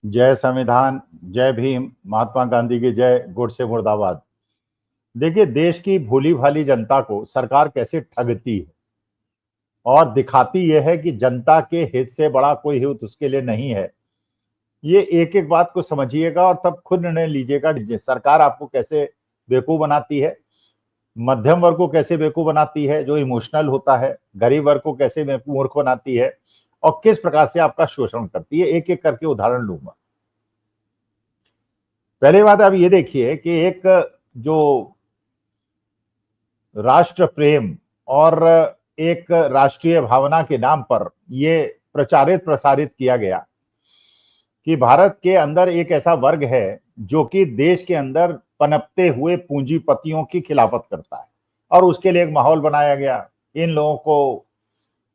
जय संविधान, जय भीम, महात्मा गांधी की जय, गोडसे मुर्दाबाद। देखिए, देश की भोली भाली जनता को सरकार कैसे ठगती है और दिखाती यह है कि जनता के हित से बड़ा कोई हित उसके लिए नहीं है। ये एक एक बात को समझिएगा और तब खुद निर्णय लीजिएगा कि सरकार आपको कैसे बेवकूफ बनाती है, मध्यम वर्ग को कैसे बेवकूफ बनाती है जो इमोशनल होता है, गरीब वर्ग को कैसे मूर्ख बनाती है और किस प्रकार से आपका शोषण करती है। एक एक करके उदाहरण लूंगा। पहली बात आप ये देखिए कि एक जो राष्ट्र प्रेम और एक राष्ट्रीय भावना के नाम पर ये प्रचारित प्रसारित किया गया कि भारत के अंदर एक ऐसा वर्ग है जो कि देश के अंदर पनपते हुए पूंजीपतियों की खिलाफत करता है और उसके लिए एक माहौल बनाया गया। इन लोगों को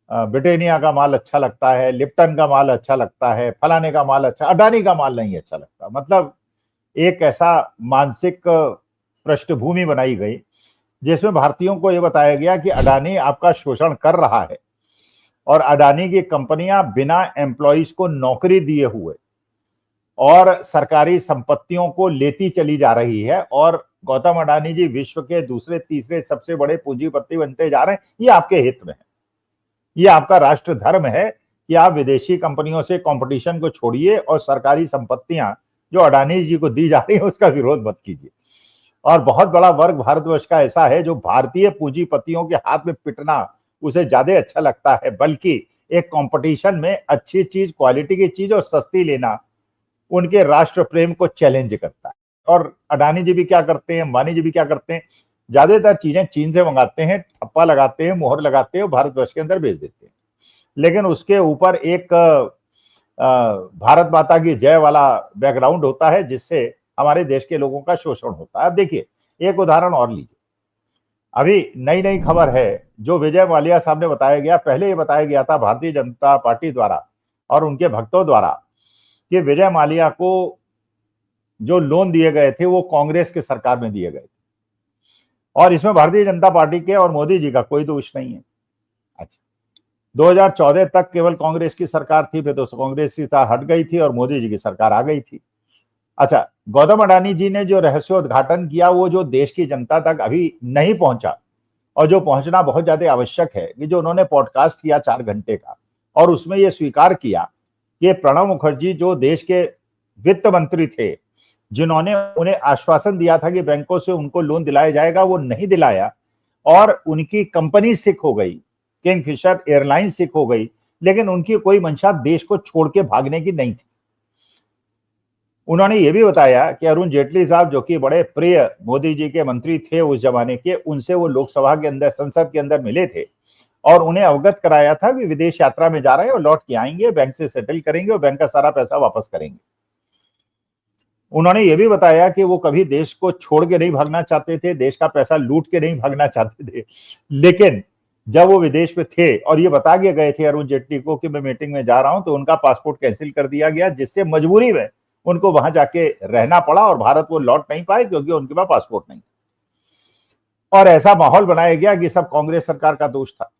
ब्रिटानिया का माल अच्छा लगता है, लिप्टन का माल अच्छा लगता है, फलाने का माल अच्छा, अडानी का माल नहीं अच्छा लगता। मतलब एक ऐसा मानसिक पृष्ठभूमि बनाई गई जिसमें भारतीयों को यह बताया गया कि अडानी आपका शोषण कर रहा है और अडानी की कंपनियां बिना एम्प्लॉइज को नौकरी दिए हुए और सरकारी संपत्तियों को लेती चली जा रही है और गौतम अडानी जी विश्व के दूसरे तीसरे सबसे बड़े पूंजीपति बनते जा रहे हैं। ये आपके हित में है, ये आपका राष्ट्र धर्म है कि आप विदेशी कंपनियों से कंपटीशन को छोड़िए और सरकारी संपत्तियां जो अडानी जी को दी जा रही है उसका विरोध मत कीजिए। और बहुत बड़ा वर्ग भारतवर्ष का ऐसा है जो भारतीय पूंजीपतियों के हाथ में पिटना उसे ज्यादा अच्छा लगता है, बल्कि एक कंपटीशन में अच्छी चीज, क्वालिटी की चीज और सस्ती लेना उनके राष्ट्र प्रेम को चैलेंज करता है। और अडानी जी भी क्या करते हैं, अंबानी जी भी क्या करते हैं, ज्यादातर चीजें चीन से मंगाते हैं, ठप्पा लगाते हैं, मोहर लगाते हैं और भारतवर्ष के अंदर बेच देते हैं। लेकिन उसके ऊपर एक भारत माता की जय वाला बैकग्राउंड होता है जिससे हमारे देश के लोगों का शोषण होता है। अब देखिए, एक उदाहरण और लीजिए। अभी नई नई खबर है जो विजय माल्या साहब ने बताया गया। पहले ये बताया गया था भारतीय जनता पार्टी द्वारा और उनके भक्तों द्वारा कि विजय माल्या को जो लोन दिए गए थे वो कांग्रेस के सरकार में दिए गए थे और इसमें भारतीय जनता पार्टी के और मोदी जी का कोई दोष नहीं है। अच्छा, 2014 तक केवल कांग्रेस की सरकार थी, फिर तो कांग्रेस की सरकार हट गई थी और मोदी जी की सरकार आ गई थी। अच्छा, गौतम अडानी जी ने जो रहस्योद्घाटन किया वो जो देश की जनता तक अभी नहीं पहुंचा और जो पहुंचना बहुत ज्यादा आवश्यक है कि जो उन्होंने पॉडकास्ट किया 4 घंटे का और उसमें ये स्वीकार किया कि प्रणब मुखर्जी जो देश के वित्त मंत्री थे, जिन्होंने उन्हें आश्वासन दिया था कि बैंकों से उनको लोन दिलाया जाएगा, वो नहीं दिलाया और उनकी कंपनी सिक हो गई, किंगफिशर एयरलाइंस सिक हो गई, लेकिन उनकी कोई मंशा देश को छोड़ के भागने की नहीं थी। उन्होंने ये भी बताया कि अरुण जेटली साहब जो कि बड़े प्रिय मोदी जी के मंत्री थे उस जमाने के, उनसे वो लोकसभा के अंदर, संसद के अंदर मिले थे और उन्हें अवगत कराया था कि विदेश यात्रा में जा रहे हैं और लौट के आएंगे, बैंक से सेटल करेंगे और बैंक का सारा पैसा वापस करेंगे। उन्होंने ये भी बताया कि वो कभी देश को छोड़ के नहीं भागना चाहते थे, देश का पैसा लूट के नहीं भागना चाहते थे, लेकिन जब वो विदेश में थे और ये बता के गए थे अरुण जेटली को कि मैं मीटिंग में जा रहा हूं, तो उनका पासपोर्ट कैंसिल कर दिया गया, जिससे मजबूरी में उनको वहां जाके रहना पड़ा और भारत वो लौट नहीं पाए क्योंकि उनके पास पासपोर्ट नहीं। और ऐसा माहौल बनाया गया कि सब कांग्रेस सरकार का दोष था,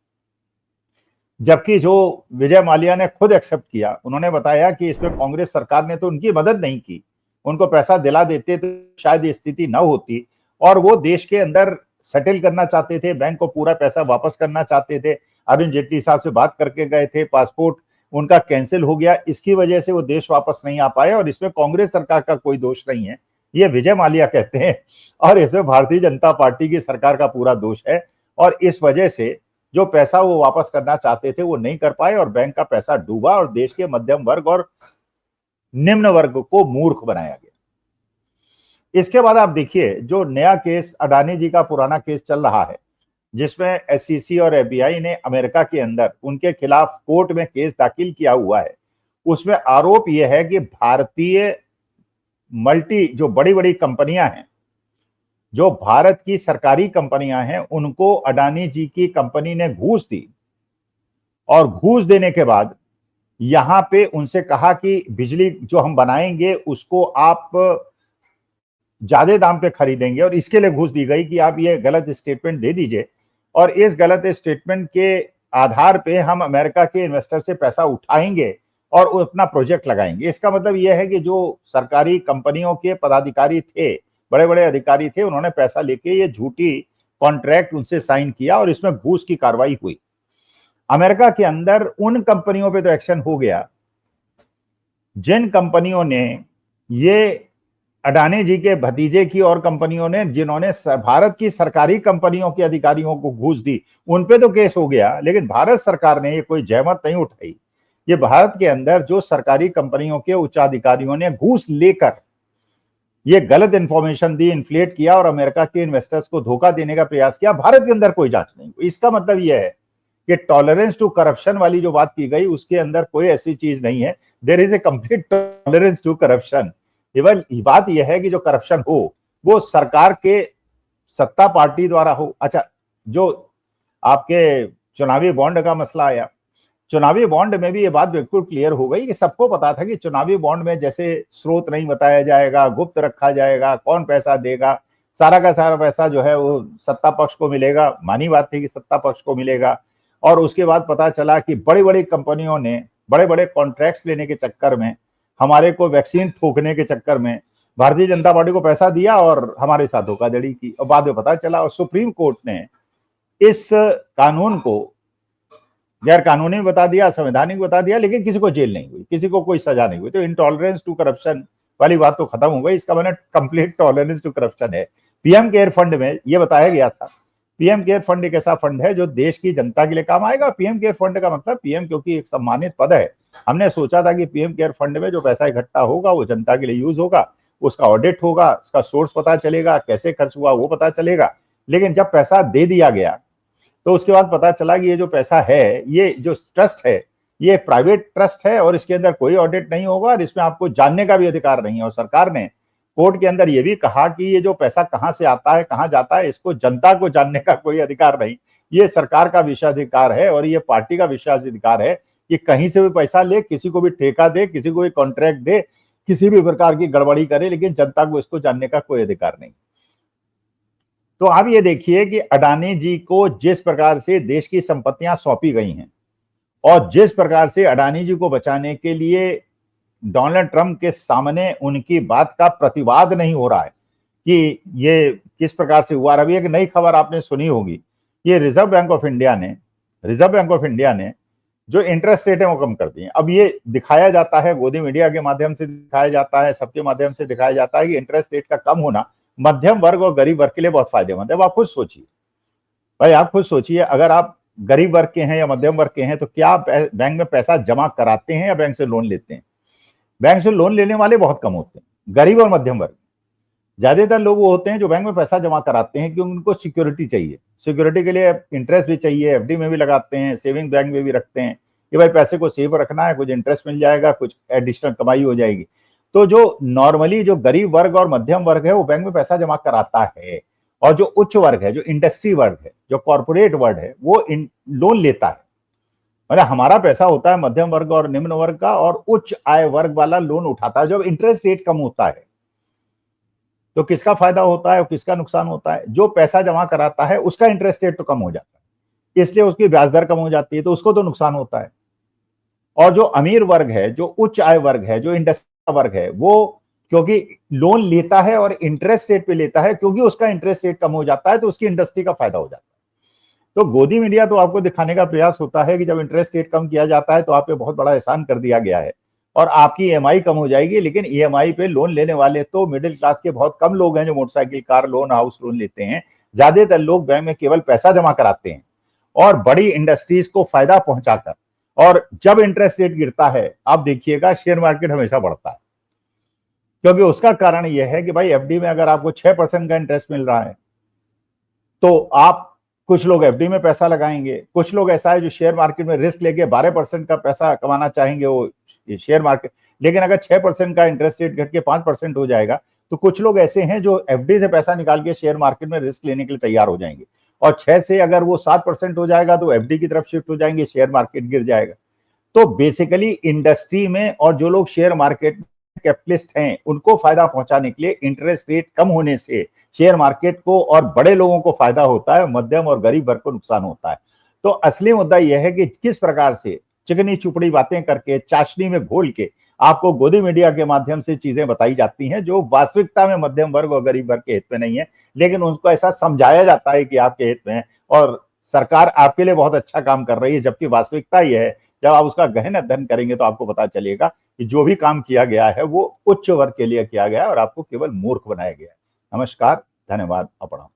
जबकि जो विजय माल्या ने खुद एक्सेप्ट किया, उन्होंने बताया कि इसमें कांग्रेस सरकार ने तो उनकी मदद नहीं की, उनको पैसा दिला देते तो शायद ये स्थिति न होती और वो देश के अंदर सेटल करना चाहते थे, बैंक को पूरा पैसा वापस करना चाहते थे। अरुण जेटली साहब से बात करके गए थे, पासपोर्ट उनका कैंसिल हो गया, इसकी वजह से वो देश वापस नहीं आ पाए और इसमें कांग्रेस सरकार का कोई दोष नहीं है, ये विजय माल्या कहते हैं और इसमें भारतीय जनता पार्टी की सरकार का पूरा दोष है। और इस वजह से जो पैसा वो वापस करना चाहते थे वो नहीं कर पाए और बैंक का पैसा डूबा और देश के मध्यम वर्ग और निम्न वर्ग को मूर्ख बनाया गया। इसके बाद आप देखिए जो नया केस अडानी जी का पुराना केस चल रहा है, जिसमें एसईसी और एफबीआई ने अमेरिका के अंदर उनके खिलाफ कोर्ट में केस दाखिल किया हुआ है। उसमें आरोप यह है कि भारतीय मल्टी जो बड़ी बड़ी कंपनियां हैं, जो भारत की सरकारी कंपनियां हैं, उनको अडानी जी की कंपनी ने घूस दी और घूस देने के बाद यहां पे उनसे कहा कि बिजली जो हम बनाएंगे उसको आप ज्यादा दाम पे खरीदेंगे और इसके लिए घूस दी गई कि आप ये गलत स्टेटमेंट दे दीजिए और इस गलत स्टेटमेंट के आधार पे हम अमेरिका के इन्वेस्टर से पैसा उठाएंगे और वो अपना प्रोजेक्ट लगाएंगे। इसका मतलब यह है कि जो सरकारी कंपनियों के पदाधिकारी थे, बड़े बड़े अधिकारी थे, उन्होंने पैसा लेके ये झूठी कॉन्ट्रैक्ट उनसे साइन किया और इसमें घूस की कार्रवाई हुई। अमेरिका के अंदर उन कंपनियों पे तो एक्शन हो गया जिन कंपनियों ने, ये अडानी जी के भतीजे की और कंपनियों ने जिन्होंने भारत की सरकारी कंपनियों के अधिकारियों को घूस दी, उन पे तो केस हो गया, लेकिन भारत सरकार ने ये कोई जहमत नहीं उठाई। ये भारत के अंदर जो सरकारी कंपनियों के उच्चाधिकारियों ने घूस लेकर ये गलत इंफॉर्मेशन दी, इन्फ्लेट किया और अमेरिका के इन्वेस्टर्स को धोखा देने का प्रयास किया, भारत के अंदर कोई जांच नहीं हुई। इसका मतलब यह है कि टॉलरेंस टू करप्शन वाली जो बात की गई उसके अंदर कोई ऐसी चीज नहीं है। There is a complete tolerance to corruption. केवल बात यह है कि जो करप्शन हो वो सरकार के सत्ता पार्टी द्वारा हो। अच्छा, जो आपके चुनावी बॉन्ड का मसला आया, चुनावी बॉन्ड में भी ये बात बिल्कुल क्लियर हो गई कि सबको पता था कि चुनावी बॉन्ड में जैसे स्रोत नहीं बताया जाएगा, गुप्त रखा जाएगा, कौन पैसा देगा, सारा का सारा पैसा जो है वो सत्ता पक्ष को मिलेगा। मानी बात थी कि सत्ता पक्ष को मिलेगा। और उसके बाद पता चला कि बड़ी बड़ी कंपनियों ने बड़े बड़े कॉन्ट्रैक्ट्स लेने के चक्कर में, हमारे को वैक्सीन थोकने के चक्कर में भारतीय जनता पार्टी को पैसा दिया और हमारे साथ धोखाधड़ी की। और बाद में पता चला और सुप्रीम कोर्ट ने इस कानून को गैर कानूनी बता दिया, संवैधानिक बता दिया, लेकिन किसी को जेल नहीं हुई, किसी को कोई सजा नहीं हुई। तो इनटॉलरेंस टू करप्शन वाली बात तो खत्म हो गई। इसका मतलब कंप्लीट टॉलरेंस टू करप्शन है। पीएम केयर फंड में यह बताया गया था, पीएम केयर फंड एक ऐसा फंड है जो देश की जनता के लिए काम आएगा। पीएम केयर फंड का मतलब, पीएम क्योंकि एक सम्मानित पद है, हमने सोचा था कि पीएम केयर फंड में जो पैसा इकट्ठा होगा वो जनता के लिए यूज होगा, उसका ऑडिट होगा, उसका सोर्स पता चलेगा, कैसे खर्च हुआ वो पता चलेगा। लेकिन जब पैसा दे दिया गया तो उसके बाद पता चला कि ये जो पैसा है, ये जो ट्रस्ट है, ये प्राइवेट ट्रस्ट है और इसके अंदर कोई ऑडिट नहीं होगा और इसमें आपको जानने का भी अधिकार नहीं है। और सरकार ने कोर्ट के अंदर ये भी कहा कि ये जो पैसा कहां से आता है, कहां जाता है, इसको जनता को जानने का कोई अधिकार नहीं। ये सरकार का विशेषाधिकार है और ये पार्टी का विशेषाधिकार है कि कहीं से भी पैसा ले, किसी को भी ठेका दे, किसी को भी कॉन्ट्रैक्ट दे, किसी भी प्रकार की गड़बड़ी करे, लेकिन जनता को इसको जानने का कोई अधिकार नहीं। तो आप ये देखिए कि अडानी जी को जिस प्रकार से देश की संपत्तियां सौंपी गई हैं और जिस प्रकार से अडानी जी को बचाने के लिए डोनाल्ड ट्रंप के सामने उनकी बात का प्रतिवाद नहीं हो रहा है कि ये किस प्रकार से हुआ। अभी एक नई खबर आपने सुनी होगी, ये रिजर्व बैंक ऑफ इंडिया ने जो इंटरेस्ट रेट है वो कम कर दी है। अब ये दिखाया जाता है, गोदी मीडिया के माध्यम से दिखाया जाता है, सबके माध्यम से दिखाया जाता है कि इंटरेस्ट रेट का कम होना मध्यम वर्ग और गरीब वर्ग के लिए बहुत फायदेमंद है। अब आप खुद सोचिए भाई, आप खुद सोचिए, अगर आप गरीब वर्ग के हैं या मध्यम वर्ग के हैं तो क्या आप बैंक में पैसा जमा कराते हैं या बैंक से लोन लेते हैं? बैंक से लोन लेने वाले बहुत कम होते हैं, गरीब और मध्यम वर्ग। ज्यादातर लोग वो होते हैं जो बैंक में पैसा जमा कराते हैं क्योंकि उनको सिक्योरिटी चाहिए, सिक्योरिटी के लिए इंटरेस्ट भी चाहिए, एफडी में भी लगाते हैं, सेविंग बैंक में भी रखते हैं कि भाई पैसे को सेव रखना है, कुछ इंटरेस्ट मिल जाएगा, कुछ एडिशनल कमाई हो जाएगी। तो जो नॉर्मली जो गरीब वर्ग और मध्यम वर्ग है वो बैंक में पैसा जमा कराता है, और जो उच्च वर्ग है, जो इंडस्ट्री वर्ग है, जो कॉर्पोरेट वर्ग है, वो लोन लेता है। मतलब हमारा पैसा होता है मध्यम वर्ग और निम्न वर्ग का, और उच्च आय वर्ग वाला लोन उठाता है। जब इंटरेस्ट रेट कम होता है तो किसका फायदा होता है और किसका नुकसान होता है? जो पैसा जमा कराता है उसका इंटरेस्ट रेट तो कम हो जाता है, इसलिए उसकी ब्याज दर कम हो जाती है, तो उसको तो नुकसान होता है। और जो अमीर वर्ग है, जो उच्च आय वर्ग है, जो इंडस्ट्री वर्ग है, वो क्योंकि लोन लेता है और इंटरेस्ट रेट पे लेता है, क्योंकि उसका इंटरेस्ट रेट कम हो जाता है तो उसकी इंडस्ट्री का फायदा हो जाता है। तो गोदी मीडिया तो आपको दिखाने का प्रयास होता है कि जब इंटरेस्ट रेट कम किया जाता है तो आप पे बहुत बड़ा एहसान कर दिया गया है और आपकी ईएमआई कम हो जाएगी। लेकिन ईएमआई पे लोन लेने वाले तो मिडिल क्लास के बहुत कम लोग हैं जो motorcycle, car loan, house loan लेते हैं। ज्यादातर लोग बैंक में केवल पैसा जमा कराते हैं और बड़ी इंडस्ट्रीज को फायदा पहुंचाकर, और जब इंटरेस्ट रेट गिरता है आप देखिएगा शेयर मार्केट हमेशा बढ़ता है, क्योंकि उसका कारण यह है कि भाई एफडी में अगर आपको 6% का इंटरेस्ट मिल रहा है तो आप, कुछ लोग एफडी में पैसा लगाएंगे, कुछ लोग ऐसा है जो शेयर मार्केट में रिस्क लेके 12% का पैसा कमाना चाहेंगे, वो शेयर मार्केट। लेकिन अगर 6% का इंटरेस्ट रेट घट के 5% हो जाएगा तो कुछ लोग ऐसे हैं जो एफडी से पैसा निकाल के शेयर मार्केट में रिस्क लेने के लिए तैयार हो जाएंगे, और 6 से अगर वो 7% हो जाएगा तो एफडी की तरफ शिफ्ट हो जाएंगे, शेयर मार्केट गिर जाएगा। तो बेसिकली इंडस्ट्री में और जो लोग शेयर मार्केट कैपिटलिस्ट हैं उनको फायदा पहुंचाने के लिए इंटरेस्ट रेट कम होने से शेयर मार्केट को और बड़े लोगों को फायदा होता है, मध्यम और गरीब वर्ग को नुकसान होता है। तो असली मुद्दा यह है कि किस प्रकार से चिकनी चुपड़ी बातें करके, चाशनी में घोल के आपको गोदी मीडिया के माध्यम से चीजें बताई जाती हैं जो वास्तविकता में मध्यम वर्ग और गरीब वर्ग के हित में नहीं है, लेकिन उनको ऐसा समझाया जाता है कि आपके हित में है और सरकार आपके लिए बहुत अच्छा काम कर रही है, जबकि वास्तविकता यह है, जब आप उसका गहन अध्ययन करेंगे तो आपको पता चलेगा कि जो भी काम किया गया है वो उच्च वर्ग के लिए किया गया है और आपको केवल मूर्ख बनाया गया है। नमस्कार, धन्यवाद, अपना।